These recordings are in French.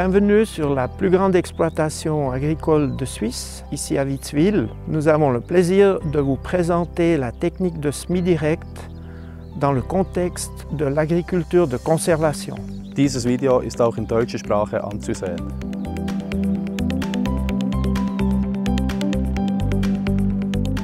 Bienvenue sur la plus grande exploitation agricole de Suisse, ici à Witzwil. Nous avons le plaisir de vous présenter la technique de semi-direct dans le contexte de l'agriculture de conservation. Dieses Video ist auch in deutscher Sprache anzusehen.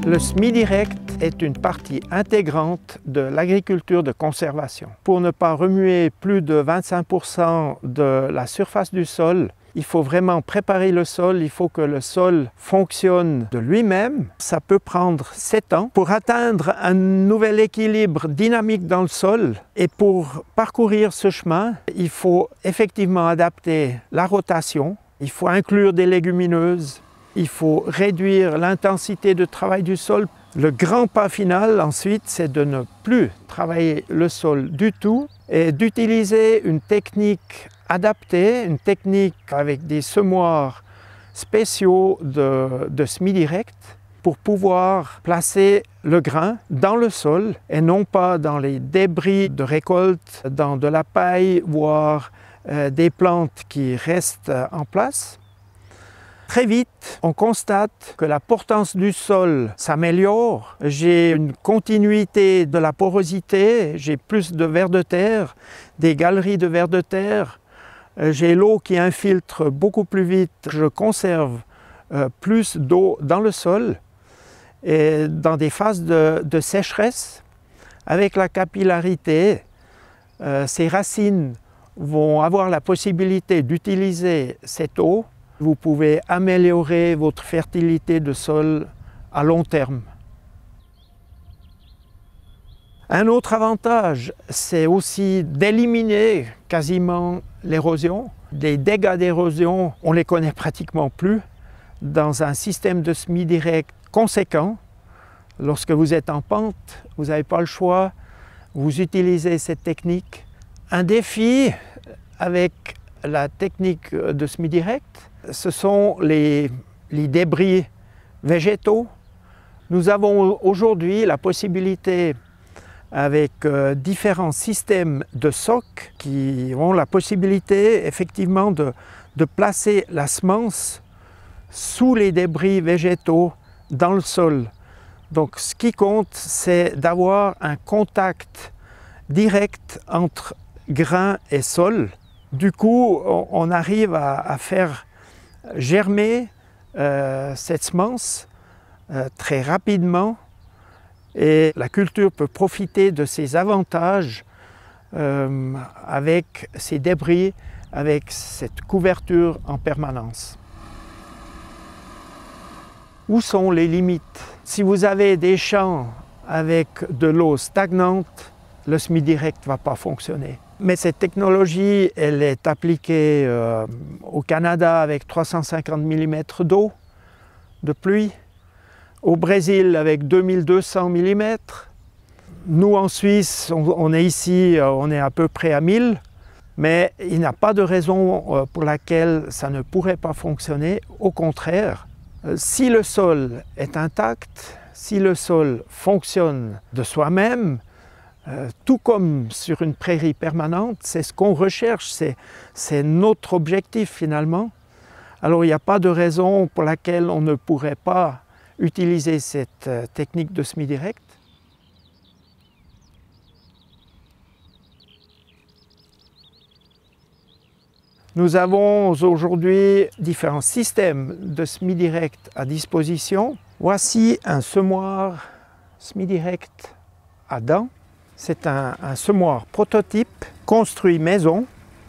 Le semi-direct est une partie intégrante de l'agriculture de conservation. Pour ne pas remuer plus de 25% de la surface du sol, il faut vraiment préparer le sol, il faut que le sol fonctionne de lui-même. Ça peut prendre 7 ans. Pour atteindre un nouvel équilibre dynamique dans le sol et pour parcourir ce chemin, il faut effectivement adapter la rotation, il faut inclure des légumineuses, il faut réduire l'intensité de travail du sol. Le grand pas final ensuite, c'est de ne plus travailler le sol du tout et d'utiliser une technique adaptée, une technique avec des semoirs spéciaux de semi-direct pour pouvoir placer le grain dans le sol et non pas dans les débris de récolte, dans de la paille, voire des plantes qui restent en place. Très vite, on constate que la portance du sol s'améliore. J'ai une continuité de la porosité, j'ai plus de vers de terre, des galeries de vers de terre. J'ai l'eau qui infiltre beaucoup plus vite. Je conserve plus d'eau dans le sol et dans des phases de sécheresse. Avec la capillarité, ces racines vont avoir la possibilité d'utiliser cette eau. Vous pouvez améliorer votre fertilité de sol à long terme. Un autre avantage, c'est aussi d'éliminer quasiment l'érosion. Des dégâts d'érosion, on ne les connaît pratiquement plus. Dans un système de semi-direct conséquent, lorsque vous êtes en pente, vous n'avez pas le choix, vous utilisez cette technique. Un défi avec la technique de semi-direct, ce sont les débris végétaux. Nous avons aujourd'hui la possibilité, avec différents systèmes de socs, qui ont la possibilité effectivement de placer la semence sous les débris végétaux dans le sol. Donc ce qui compte, c'est d'avoir un contact direct entre grain et sol. Du coup, on arrive à faire germer cette semence très rapidement et la culture peut profiter de ses avantages avec ces débris, avec cette couverture en permanence. Où sont les limites? Si vous avez des champs avec de l'eau stagnante, le semi-direct ne va pas fonctionner. Mais cette technologie, elle est appliquée au Canada avec 350 mm d'eau, de pluie, au Brésil avec 2200 mm. Nous en Suisse, on est ici, on est à peu près à 1000, mais il n'y a pas de raison pour laquelle ça ne pourrait pas fonctionner. Au contraire, si le sol est intact, si le sol fonctionne de soi-même, tout comme sur une prairie permanente, c'est ce qu'on recherche, c'est notre objectif finalement. Alors il n'y a pas de raison pour laquelle on ne pourrait pas utiliser cette technique de semi-direct. Nous avons aujourd'hui différents systèmes de semi-direct à disposition. Voici un semoir semi-direct à dents. C'est un semoir prototype construit maison.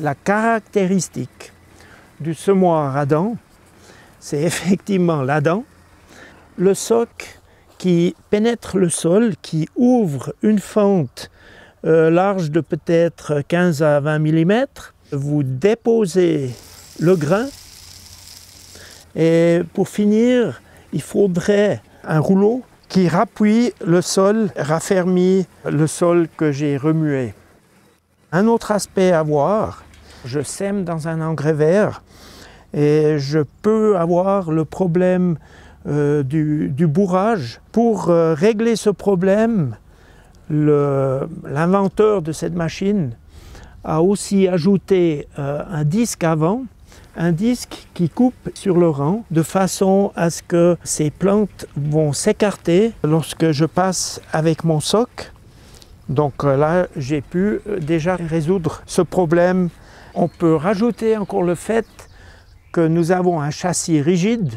La caractéristique du semoir à dents, c'est effectivement la dent, le soc qui pénètre le sol, qui ouvre une fente large de peut-être 15 à 20 mm. Vous déposez le grain et pour finir, il faudrait un rouleau qui rappuie le sol, raffermit le sol que j'ai remué. Un autre aspect à voir, je sème dans un engrais vert et je peux avoir le problème du bourrage. Pour régler ce problème, l'inventeur de cette machine a aussi ajouté un disque avant un disque qui coupe sur le rang de façon à ce que ces plantes vont s'écarter lorsque je passe avec mon soc. Donc là, j'ai pu déjà résoudre ce problème. On peut rajouter encore le fait que nous avons un châssis rigide.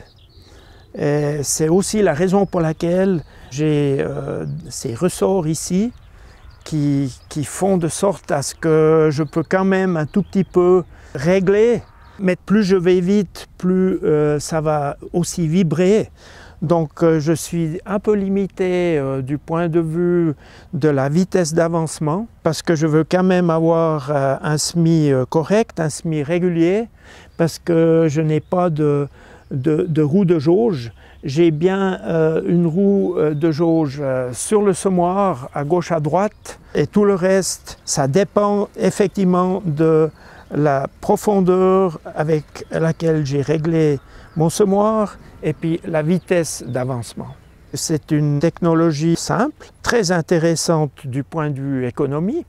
C'est aussi la raison pour laquelle j'ai ces ressorts ici qui font de sorte à ce que je peux quand même un tout petit peu régler. Mais plus je vais vite, plus ça va aussi vibrer. Donc je suis un peu limité du point de vue de la vitesse d'avancement parce que je veux quand même avoir un semis correct, un semis régulier, parce que je n'ai pas de roue de jauge. J'ai bien une roue de jauge sur le semoir, à gauche, à droite, et tout le reste, ça dépend effectivement de la profondeur avec laquelle j'ai réglé mon semoir et puis la vitesse d'avancement. C'est une technologie simple, très intéressante du point de vue économie,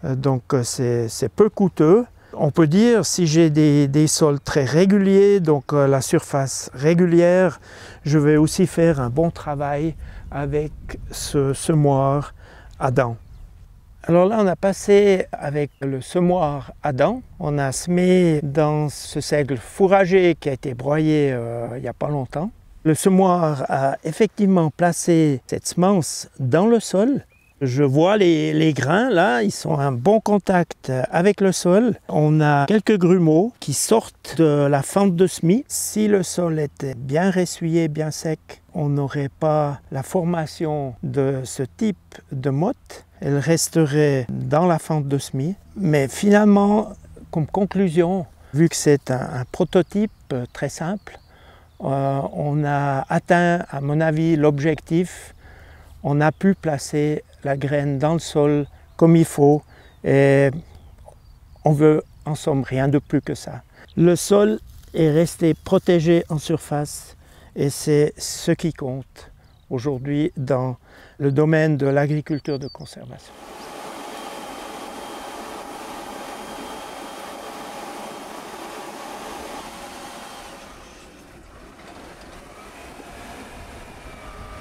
donc c'est peu coûteux. On peut dire, si j'ai des sols très réguliers, donc la surface régulière, je vais aussi faire un bon travail avec ce semoir à dents. Alors là, on a passé avec le semoir à dents. On a semé dans ce seigle fourragé qui a été broyé il n'y a pas longtemps. Le semoir a effectivement placé cette semence dans le sol. Je vois les grains là, ils sont en bon contact avec le sol. On a quelques grumeaux qui sortent de la fente de semis. Si le sol était bien ressuyé, bien sec, on n'aurait pas la formation de ce type de motte. Elle resterait dans la fente de semis. Mais finalement, comme conclusion, vu que c'est un prototype très simple, on a atteint, à mon avis, l'objectif. On a pu placer la graine dans le sol comme il faut et on veut en somme rien de plus que ça. Le sol est resté protégé en surface et c'est ce qui compte aujourd'hui dans le domaine de l'agriculture de conservation.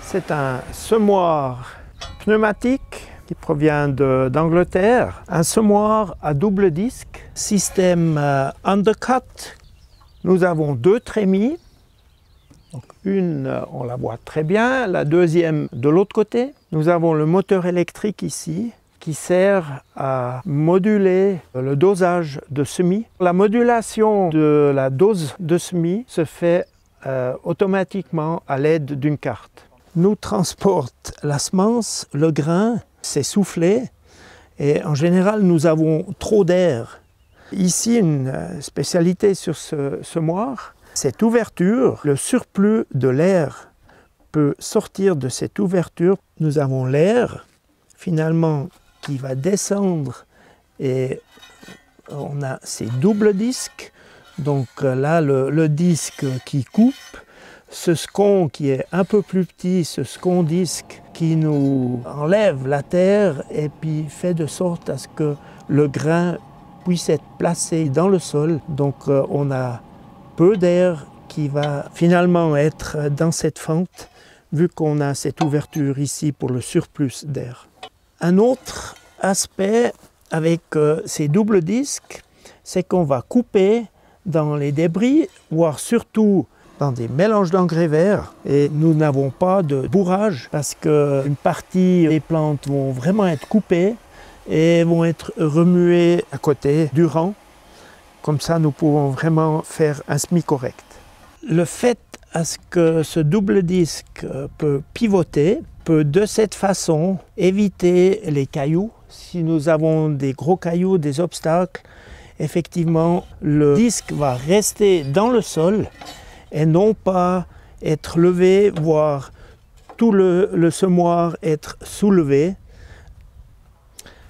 C'est un semoir pneumatique qui provient d'Angleterre, un semoir à double disque, système undercut. Nous avons deux trémies, donc une on la voit très bien, la deuxième de l'autre côté. Nous avons le moteur électrique ici qui sert à moduler le dosage de semis. La modulation de la dose de semis se fait automatiquement à l'aide d'une carte. Nous transporte la semence, le grain, c'est soufflé et en général nous avons trop d'air. Ici une spécialité sur ce semoir, cette ouverture, le surplus de l'air peut sortir de cette ouverture. Nous avons l'air finalement qui va descendre et on a ces doubles disques. Donc là le disque qui coupe, ce scon qui est un peu plus petit, ce scon disque qui nous enlève la terre et puis fait de sorte à ce que le grain puisse être placé dans le sol. Donc on a peu d'air qui va finalement être dans cette fente vu qu'on a cette ouverture ici pour le surplus d'air. Un autre aspect avec ces doubles disques, c'est qu'on va couper dans les débris, voire surtout dans des mélanges d'engrais verts et nous n'avons pas de bourrage parce qu'une partie des plantes vont vraiment être coupées et vont être remuées à côté du rang. Comme ça, nous pouvons vraiment faire un semis correct. Le fait à ce que ce double disque peut pivoter peut de cette façon éviter les cailloux. Si nous avons des gros cailloux, des obstacles, effectivement, le disque va rester dans le sol et non pas être levé, voire tout le semoir être soulevé.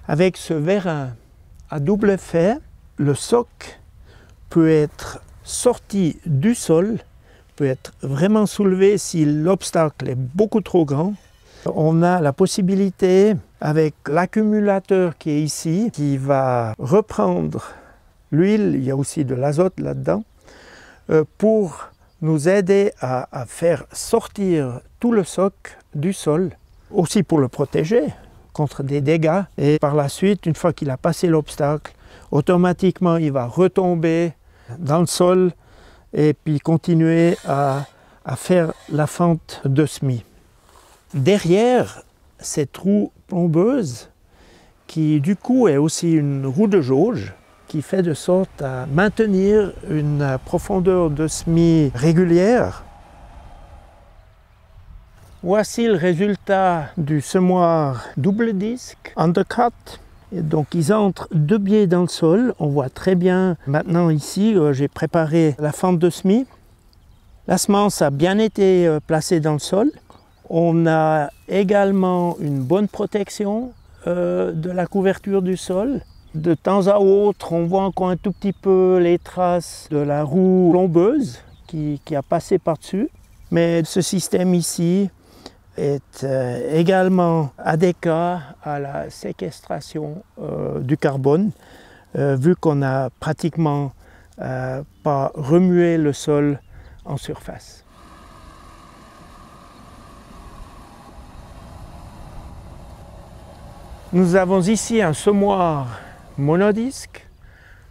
Avec ce vérin à double effet, le soc peut être sorti du sol, peut être vraiment soulevé si l'obstacle est beaucoup trop grand. On a la possibilité, avec l'accumulateur qui est ici, qui va reprendre l'huile, il y a aussi de l'azote là-dedans, pour nous aider à faire sortir tout le soc du sol, aussi pour le protéger contre des dégâts. Et par la suite, une fois qu'il a passé l'obstacle, automatiquement il va retomber dans le sol et puis continuer à faire la fente de semis. Derrière cette roue plombeuse, qui du coup est aussi une roue de jauge, qui fait de sorte à maintenir une profondeur de semis régulière. Voici le résultat du semoir double disque, undercut. Et donc ils entrent 2 pieds dans le sol, on voit très bien maintenant ici, j'ai préparé la fente de semis. La semence a bien été placée dans le sol. On a également une bonne protection de la couverture du sol. De temps à autre, on voit encore un tout petit peu les traces de la roue plombeuse qui a passé par-dessus. Mais ce système ici est également adéquat à la séquestration du carbone, vu qu'on n'a pratiquement pas remué le sol en surface. Nous avons ici un semoir monodisque,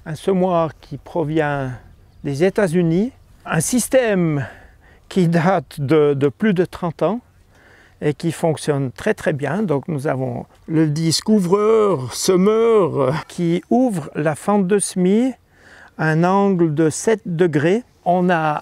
un semoir qui provient des États-Unis, un système qui date de plus de 30 ans et qui fonctionne très très bien. Donc nous avons le disque ouvreur, semeur, qui ouvre la fente de semis à un angle de 7 degrés. On a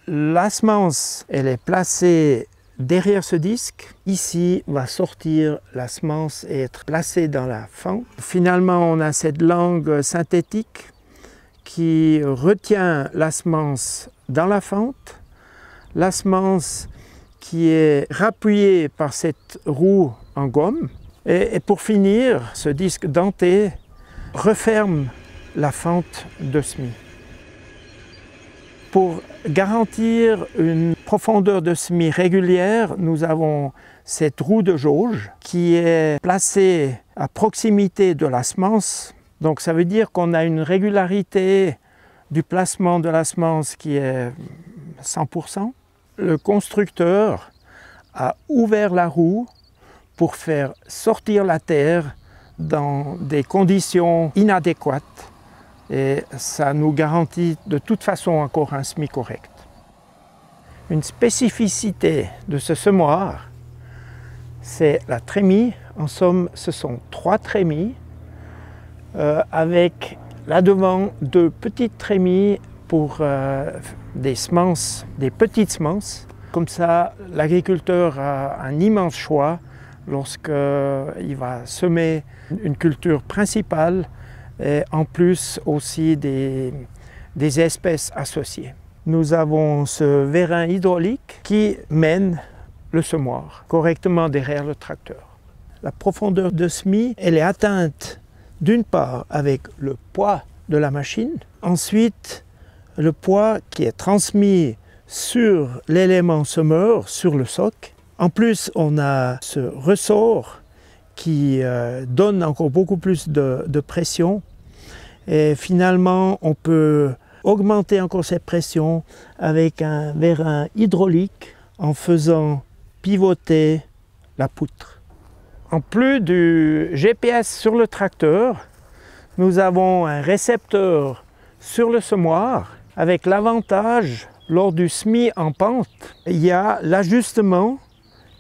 la semence, elle est placée derrière ce disque. Ici va sortir la semence et être placée dans la fente. Finalement, on a cette langue synthétique qui retient la semence dans la fente. La semence qui est rappuyée par cette roue en gomme. Et pour finir, ce disque denté referme la fente de semis. Pour garantir une profondeur de semis régulière, nous avons cette roue de jauge qui est placée à proximité de la semence. Donc ça veut dire qu'on a une régularité du placement de la semence qui est 100%. Le constructeur a ouvert la roue pour faire sortir la terre dans des conditions inadéquates. Et ça nous garantit de toute façon encore un semis correct. Une spécificité de ce semoir, c'est la trémie. En somme, ce sont 3 trémies avec là-devant 2 petites trémies pour des semences, des petites semences. Comme ça, l'agriculteur a un immense choix lorsqu'il va semer une culture principale et en plus aussi des espèces associées. Nous avons ce vérin hydraulique qui mène le semoir correctement derrière le tracteur. La profondeur de semis, elle est atteinte d'une part avec le poids de la machine, ensuite le poids qui est transmis sur l'élément semeur, sur le soc. En plus, on a ce ressort qui donne encore beaucoup plus de pression. Et finalement, on peut augmenter encore cette pression avec un vérin hydraulique en faisant pivoter la poutre. En plus du GPS sur le tracteur, nous avons un récepteur sur le semoir avec l'avantage, lors du semis en pente, il y a l'ajustement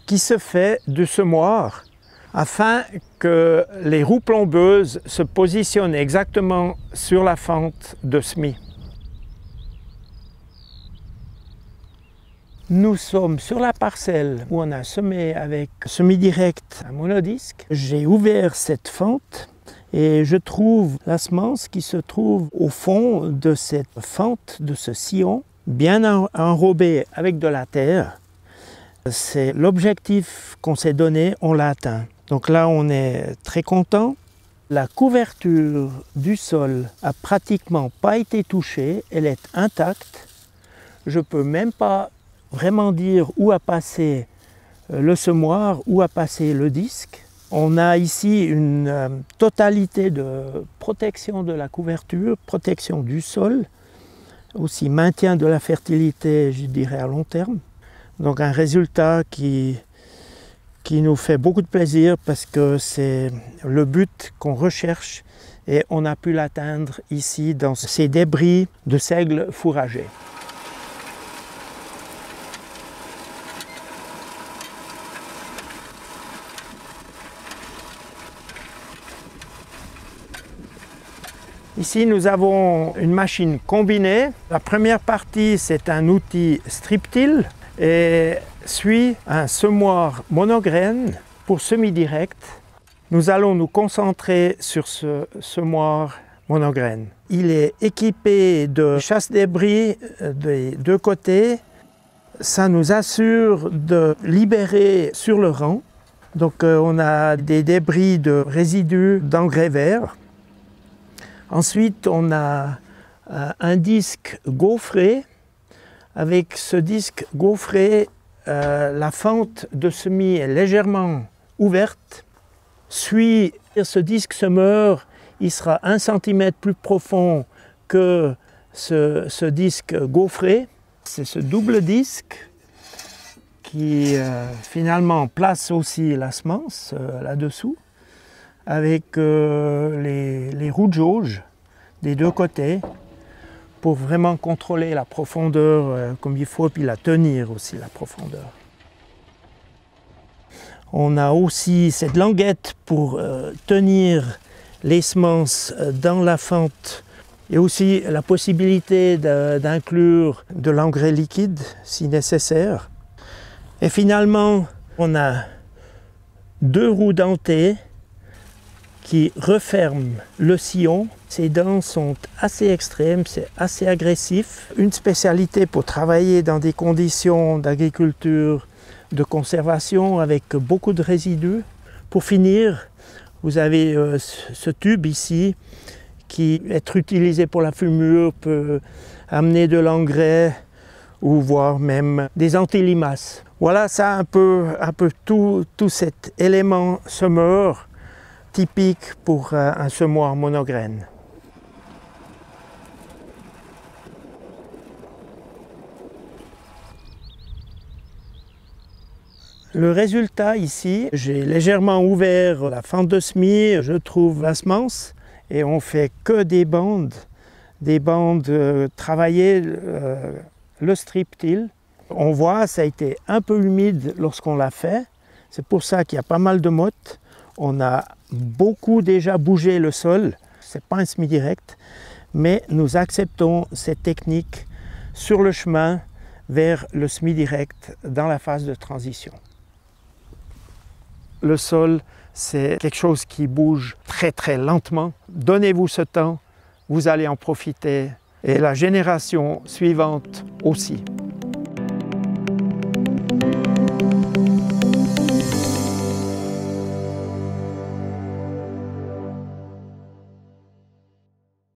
qui se fait du semoir afin que les roues plombeuses se positionnent exactement sur la fente de semis. Nous sommes sur la parcelle où on a semé avec semi-direct à monodisque. J'ai ouvert cette fente et je trouve la semence qui se trouve au fond de cette fente, de ce sillon, bien enrobé avec de la terre. C'est l'objectif qu'on s'est donné, on l'a atteint. Donc là, on est très content. La couverture du sol a pratiquement pas été touchée, elle est intacte. Je peux même pas vraiment dire où a passé le semoir, où a passé le disque. On a ici une totalité de protection de la couverture, protection du sol, aussi maintien de la fertilité, je dirais, à long terme. Donc un résultat qui nous fait beaucoup de plaisir parce que c'est le but qu'on recherche et on a pu l'atteindre ici dans ces débris de seigle fourragé. Ici, nous avons une machine combinée. La première partie, c'est un outil strip-till et suit un semoir monograine pour semi-direct. Nous allons nous concentrer sur ce semoir monograine. Il est équipé de chasse-débris des deux côtés. Ça nous assure de libérer sur le rang. Donc on a des débris de résidus d'engrais verts. Ensuite, on a un disque gaufré. Avec ce disque gaufré, la fente de semis est légèrement ouverte. Suit ce disque semeur, il sera 1 cm plus profond que ce disque gaufré. C'est ce double disque qui finalement place aussi la semence là-dessous, avec les roues de jauge des deux côtés pour vraiment contrôler la profondeur comme il faut, puis la tenir aussi, la profondeur. On a aussi cette languette pour tenir les semences dans la fente et aussi la possibilité d'inclure de l'engrais liquide si nécessaire. Et finalement, on a 2 roues dentées qui referment le sillon. Ces dents sont assez extrêmes, c'est assez agressif. Une spécialité pour travailler dans des conditions d'agriculture de conservation avec beaucoup de résidus. Pour finir, vous avez ce tube ici qui est utilisé pour la fumure, peut amener de l'engrais ou voire même des antilimaces. Voilà, ça un peu tout cet élément semeur typique pour un semoir monograine. Le résultat ici, j'ai légèrement ouvert la fente de semis, je trouve la semence et on fait que des bandes travaillées, le strip-till. On voit, ça a été un peu humide lorsqu'on l'a fait, c'est pour ça qu'il y a pas mal de mottes. On a beaucoup déjà bougé le sol, ce n'est pas un semi-direct, mais nous acceptons cette technique sur le chemin vers le semi-direct dans la phase de transition. Le sol, c'est quelque chose qui bouge très très lentement. Donnez-vous ce temps, vous allez en profiter et la génération suivante aussi.